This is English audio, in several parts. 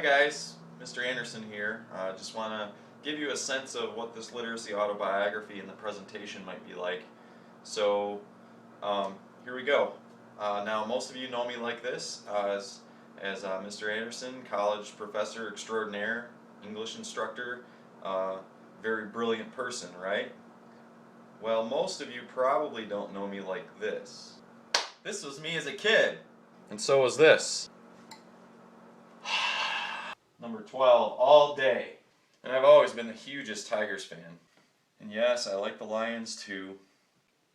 guys, Mr. Anderson here. I just want to give you a sense of what this literacy autobiography and the presentation might be like. So, here we go. Now, most of you know me like this as Mr. Anderson, college professor extraordinaire, English instructor, very brilliant person, right? Well, most of you probably don't know me like this. This was me as a kid, and so was this. Number 12, all day. And I've always been the hugest Tigers fan. And yes, I like the Lions too.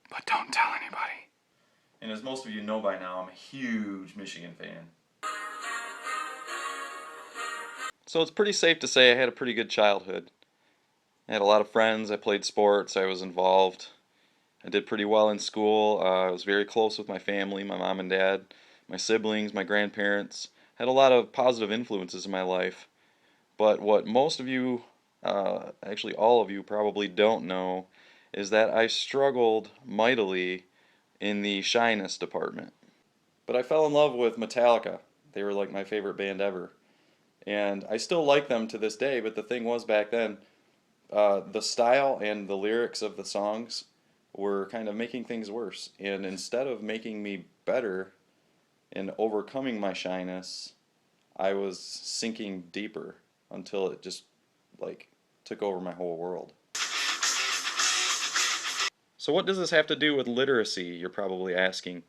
But don't tell anybody. And as most of you know by now, I'm a huge Michigan fan. So it's pretty safe to say I had a pretty good childhood. I had a lot of friends, I played sports, I was involved. I did pretty well in school. I was very close with my family, my mom and dad, my siblings, my grandparents. Had a lot of positive influences in my life. But what most of you, actually all of you probably don't know, is that I struggled mightily in the shyness department. But I fell in love with Metallica. They were like my favorite band ever. And I still like them to this day, but the thing was back then, the style and the lyrics of the songs were kind of making things worse. And instead of making me better and overcoming my shyness, I was sinking deeper until it just like took over my whole world. So what does this have to do with literacy, you're probably asking?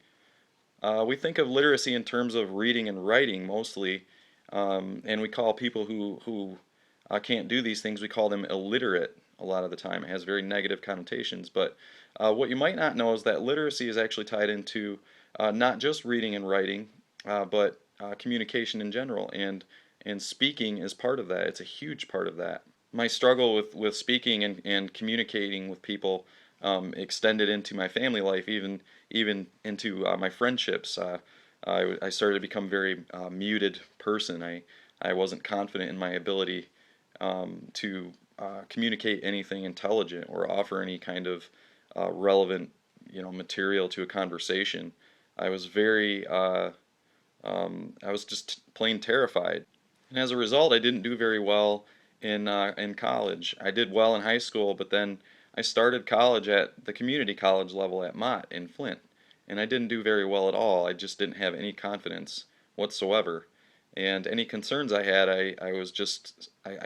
We think of literacy in terms of reading and writing mostly, and we call people who can't do these things, we call them illiterate a lot of the time. It has very negative connotations, but what you might not know is that literacy is actually tied into not just reading and writing, but communication in general, and speaking is part of that. It's a huge part of that. My struggle with speaking and communicating with people extended into my family life, even into my friendships. I started to become a very muted person. I wasn't confident in my ability to communicate anything intelligent or offer any kind of relevant, material to a conversation. I was I was just plain terrified. And as a result, I didn't do very well in college. I did well in high school, but then I started college at the community college level at Mott in Flint, and I didn't do very well at all. I just didn't have any confidence whatsoever. And any concerns I had, I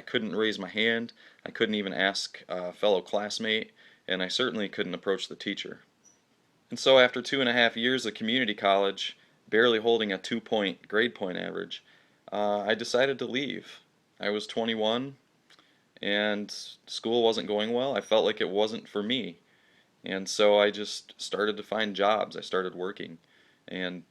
couldn't raise my hand. I couldn't even ask a fellow classmate, and I certainly couldn't approach the teacher. And so after 2.5 years of community college, barely holding a 2-point grade point average, I decided to leave. I was 21 and school wasn't going well. I felt like it wasn't for me. And so I just started to find jobs. I started working and,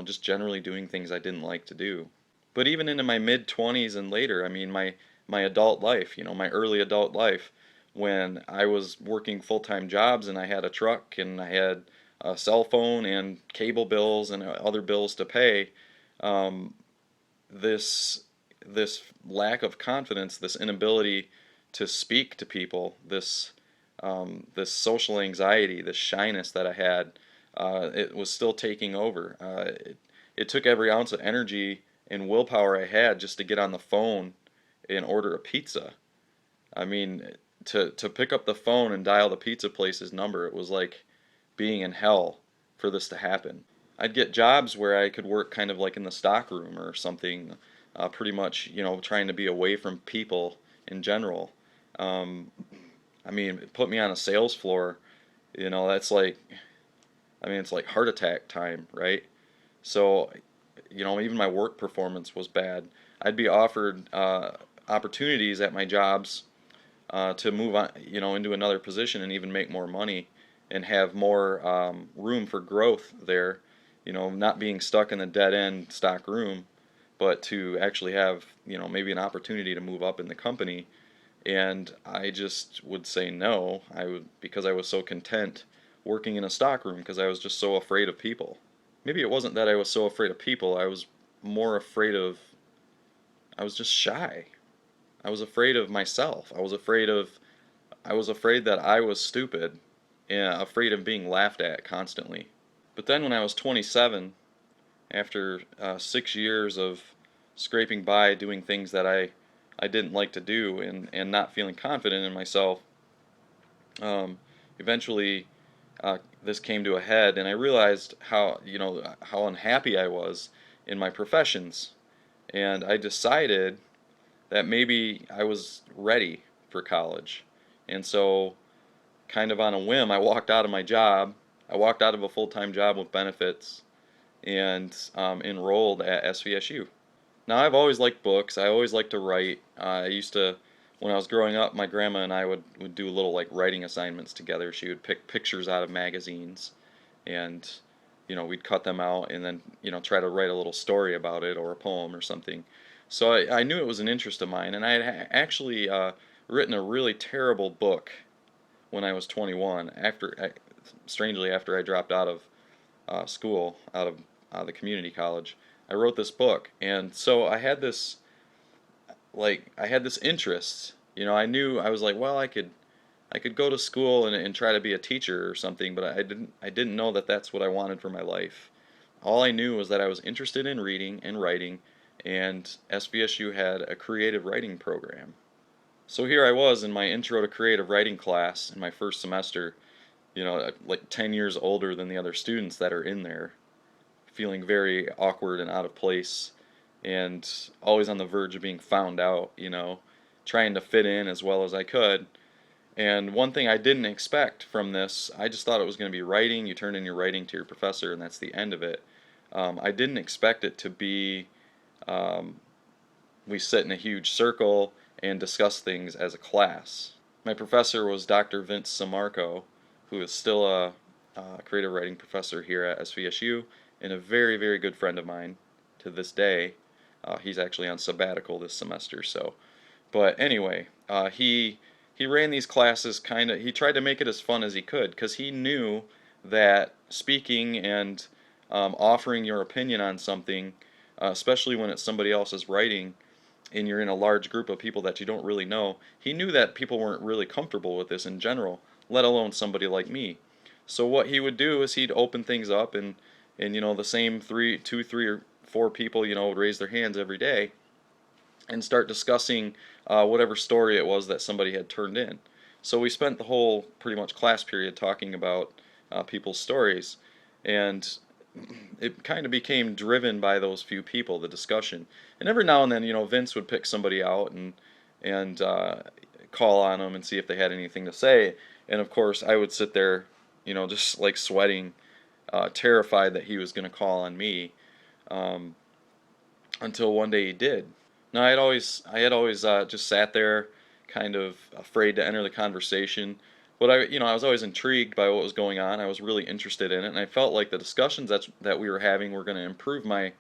just generally doing things I didn't like to do. But even into my mid-20s and later, I mean, my adult life, my early adult life, when I was working full-time jobs and I had a truck and I had a cell phone and cable bills and other bills to pay, um, this lack of confidence, this inability to speak to people, this social anxiety, this shyness that I had, it was still taking over. It took every ounce of energy and willpower I had just to get on the phone and order a pizza. I mean, to pick up the phone and dial the pizza place's number, it was like being in hell for this to happen. I'd get jobs where I could work kind of like in the stock room or something, pretty much, trying to be away from people in general. Um, I mean, put me on a sales floor, that's like, it's like heart attack time, right? So, even my work performance was bad. I'd be offered opportunities at my jobs to move on, into another position and even make more money and have more room for growth there, not being stuck in a dead end stock room, but to actually have, maybe an opportunity to move up in the company. And I just would say no, because I was so content working in a stock room because I was just so afraid of people. Maybe it wasn't that I was so afraid of people, I was more afraid of, I was just shy. I was afraid of myself. I was afraid that I was stupid and afraid of being laughed at constantly. But then when I was 27, after 6 years of scraping by doing things that I didn't like to do, and not feeling confident in myself. um, Eventually, this came to a head, and I realized how unhappy I was in my professions, and I decided that maybe I was ready for college. And so, kind of on a whim, I walked out of my job. I walked out of a full-time job with benefits and enrolled at SVSU. Now, I've always liked books. I always liked to write. I used to, when I was growing up, my grandma and I would do little like writing assignments together. She would pick pictures out of magazines, and we'd cut them out and then try to write a little story about it or a poem or something. So I knew it was an interest of mine, and I had actually written a really terrible book when I was 21. Strangely, after I dropped out of school, out of the community college, I wrote this book, and so I had this interest. I knew, I was like, well, I could go to school and try to be a teacher or something, but I didn't know that that's what I wanted for my life. All I knew was that I was interested in reading and writing, and SVSU had a creative writing program. So here I was in my intro to creative writing class in my first semester, like 10 years older than the other students that are in there, feeling very awkward and out of place, and always on the verge of being found out, trying to fit in as well as I could. And one thing I didn't expect from this, I just thought it was going to be writing. You turn in your writing to your professor, and that's the end of it. I didn't expect it to be, um, we sit in a huge circle and discuss things as a class. My professor was Dr. Vince Samarco, who is still a creative writing professor here at SVSU, and a very, very good friend of mine to this day. He's actually on sabbatical this semester, so. But anyway, he ran these classes kind of. He tried to make it as fun as he could, because he knew that speaking and offering your opinion on something, especially when it's somebody else's writing, and you're in a large group of people that you don't really know, he knew that people weren't really comfortable with this in general, let alone somebody like me. So what he would do is he'd open things up, and the same two, three, or four people would raise their hands every day and start discussing whatever story it was that somebody had turned in. So we spent the whole pretty much class period talking about people's stories, and it kind of became driven by those few people, the discussion. And every now and then, Vince would pick somebody out and call on them and see if they had anything to say. And of course, I would sit there, just like sweating, terrified that he was going to call on me, um, until one day he did. Now, I had always just sat there, kind of afraid to enter the conversation, but I was always intrigued by what was going on. I was really interested in it, and I felt like the discussions that we were having were going to improve my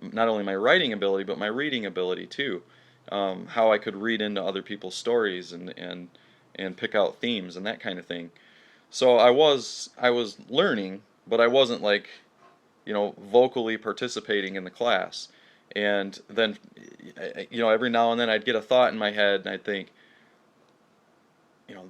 not only my writing ability but my reading ability too. How I could read into other people's stories and pick out themes and that kind of thing. So I was learning, but I wasn't like vocally participating in the class. And then, every now and then I'd get a thought in my head, and I'd think,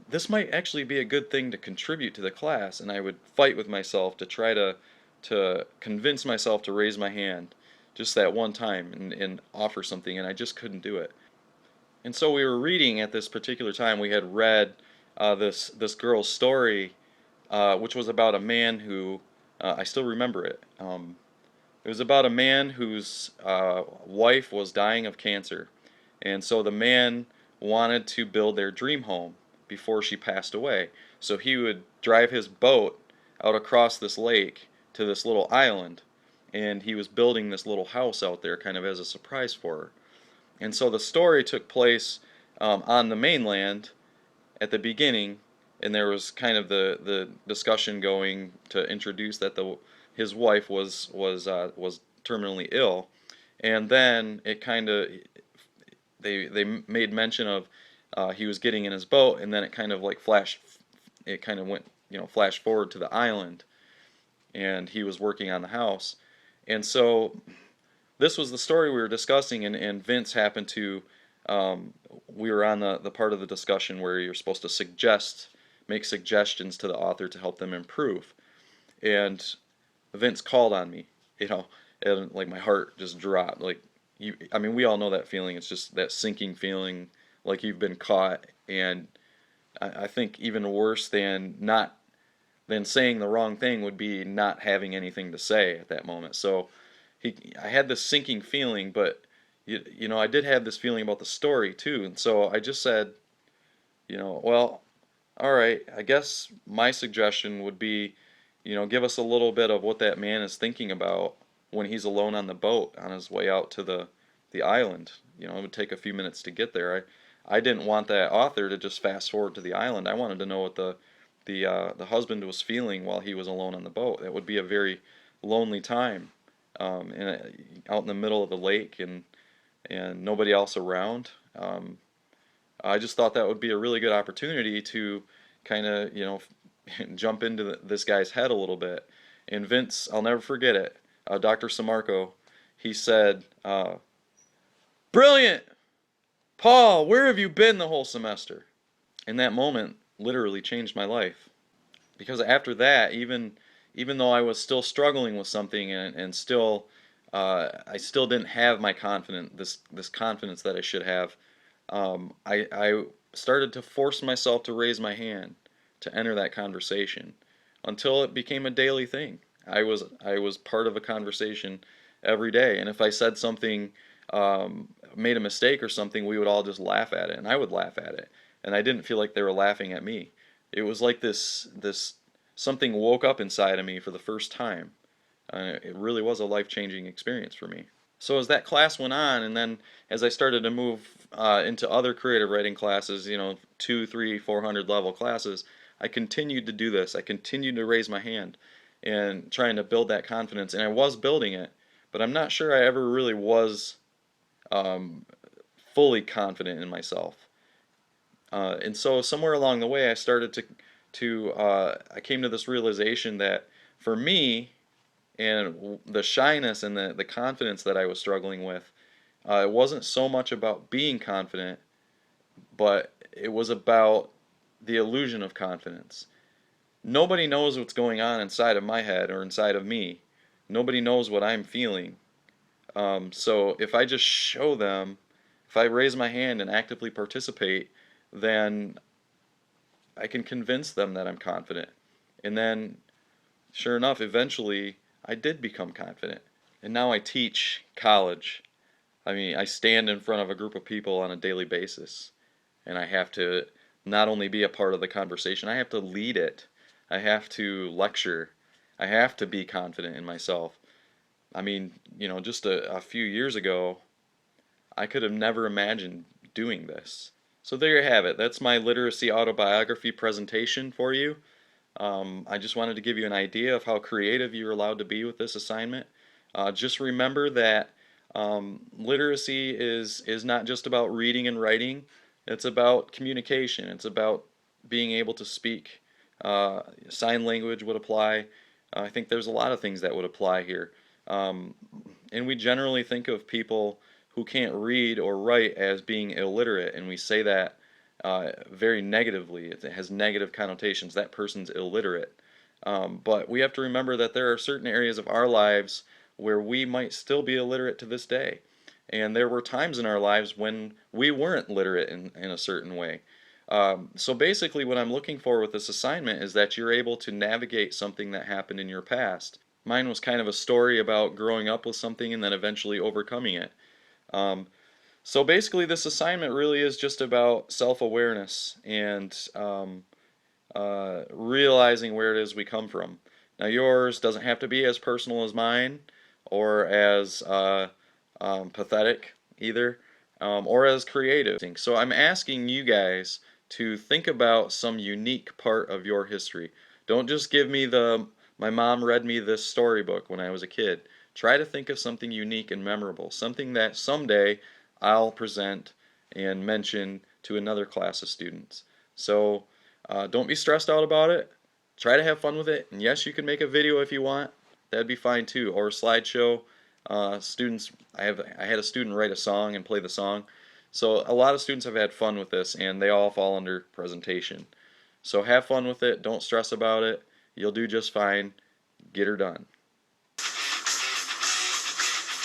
this might actually be a good thing to contribute to the class, and I would fight with myself to try to convince myself to raise my hand just that one time and offer something, and I just couldn't do it. And so we were reading at this particular time. We had read this girl's story, which was about a man who I still remember it. It was about a man whose wife was dying of cancer, and so the man wanted to build their dream home before she passed away. So he would drive his boat out across this lake to this little island, and he was building this little house out there kind of as a surprise for her. And so the story took place on the mainland at the beginning, and there was kind of the discussion going to introduce that his wife was terminally ill, and then it kind of they made mention of he was getting in his boat, and then it kind of like it kind of went flash forward to the island, and he was working on the house, and so this was the story we were discussing, and Vince happened to, we were on the part of the discussion where you're supposed to make suggestions to the author to help them improve. And Vince called on me, and like my heart just dropped. Like, I mean, we all know that feeling. It's just that sinking feeling, like you've been caught. And I think even worse than saying the wrong thing would be not having anything to say at that moment. So I had this sinking feeling, but I did have this feeling about the story too. And so I just said, well, all right, I guess my suggestion would be, give us a little bit of what that man is thinking about when he's alone on the boat on his way out to the island. It would take a few minutes to get there. I didn't want that author to just fast forward to the island. I wanted to know what the husband was feeling while he was alone on the boat. That would be a very lonely time, out in the middle of the lake and nobody else around. I just thought that would be a really good opportunity to kind of, jump into this guy's head a little bit. And Vince, I'll never forget it. Dr. Samarco, he said, "Brilliant, Paul. Where have you been the whole semester?" And that moment literally changed my life, because after that, even though I was still struggling with something and still I still didn't have my this confidence that I should have. I started to force myself to raise my hand to enter that conversation until it became a daily thing. I was part of a conversation every day, and if I said something, made a mistake or something, we would all just laugh at it, and I would laugh at it, and I didn't feel like they were laughing at me. It was like this something woke up inside of me for the first time. It really was a life-changing experience for me. So as that class went on, and then as I started to move into other creative writing classes, 2, 3, 400 level classes, I continued to do this. I continued to raise my hand and trying to build that confidence, and I was building it, but I'm not sure I ever really was um, fully confident in myself. And so somewhere along the way, I started I came to this realization that for me, and the shyness and the confidence that I was struggling with, it wasn't so much about being confident, but it was about the illusion of confidence. Nobody knows what's going on inside of my head or inside of me. Nobody knows what I'm feeling. So if I just show them, if I raise my hand and actively participate, then I can convince them that I'm confident. And then, sure enough, eventually I did become confident. And now I teach college. I mean, I stand in front of a group of people on a daily basis, and I have to not only be a part of the conversation, I have to lead it. I have to lecture. I have to be confident in myself. I mean, just a few years ago, I could have never imagined doing this. So there you have it. That's my literacy autobiography presentation for you. I just wanted to give you an idea of how creative you're allowed to be with this assignment. Just remember that literacy is not just about reading and writing. It's about communication. It's about being able to speak. Sign language would apply. I think there's a lot of things that would apply here. Um, and we generally think of people who can't read or write as being illiterate, and we say that very negatively. It has negative connotations. That person's illiterate. But we have to remember that there are certain areas of our lives where we might still be illiterate to this day. And there were times in our lives when we weren't literate in a certain way. So basically, what I'm looking for with this assignment is that you're able to navigate something that happened in your past. Mine was kind of a story about growing up with something and then eventually overcoming it. Um, so basically, this assignment really is just about self-awareness and realizing where it is we come from. Now, yours doesn't have to be as personal as mine or as pathetic either, or as creative. So I'm asking you guys to think about some unique part of your history. Don't just give me my mom read me this storybook when I was a kid. Try to think of something unique and memorable, something that someday I'll present and mention to another class of students. So don't be stressed out about it. Try to have fun with it. And yes, you can make a video if you want. That'd be fine too, or a slideshow. Students, I had a student write a song and play the song. So a lot of students have had fun with this, and they all fall under presentation. So have fun with it. Don't stress about it. You'll do just fine. Get her done.